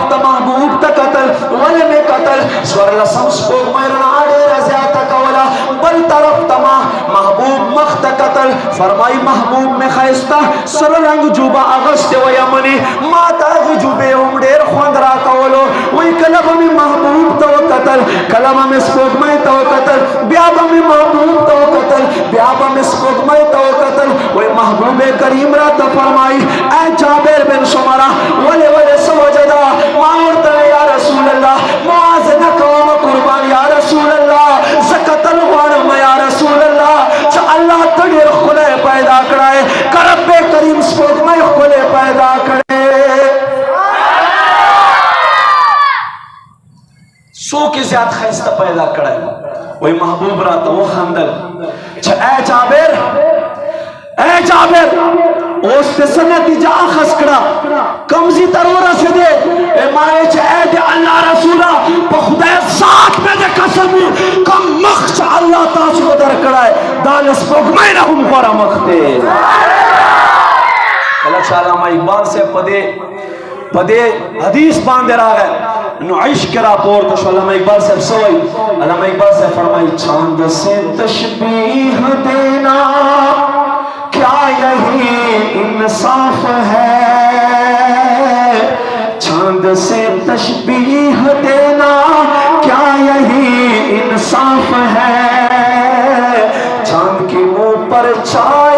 وقت محبوب تا قتل ولی میں قتل سور لسم سپوگ میرن آڑے رضیات کولا بل طرف تما محبوب مخت قتل فرمائی محبوب میں خیستہ سر رنگ جوبا اغسط و یمنی ماتا جوبے امڑیر خوندرا کولو وی کلب میں محبوب تو قتل کلب میں سپوگ میں تو قتل بیابا میں محبوب تو قتل بیابا میں سپوگ میں تو قتل وی محبوب کریم را تا فرمائی اے جابر بن شمرہ ولی ولی سوجدہ ماورتا یا رسول اللہ معاذ نکوم قربان یا رسول اللہ زکتل غارم یا رسول اللہ چا اللہ تڑیر خلے پیدا کرائے کرب کریم سپوگ میں خلے پیدا کرے سو کی زیاد خیستہ پیدا کرائے وہی محبوب رہتا وہ خندل چھا اے جابر اوست سے نتیجہ آخس کرا کمزی ترورہ سے دے اے مائے چھا اے دے اللہ رسولہ پا خدا ساتھ میں دے قسمی کم مخش اللہ تاسو در کرائے دالس پوگ میں رہم خورا مختے اللہ علامہ اقبال سے پدے حدیث باندے رہا ہے انہوں عشق کرا پور تو علامہ اقبال سے سوئی علامہ اقبال سے فرمائی چاند سے تشبیح دینا کیا یہی انصاف ہے چاند سے تشبیح دینا کیا یہی انصاف ہے چاند کی منہ پر چار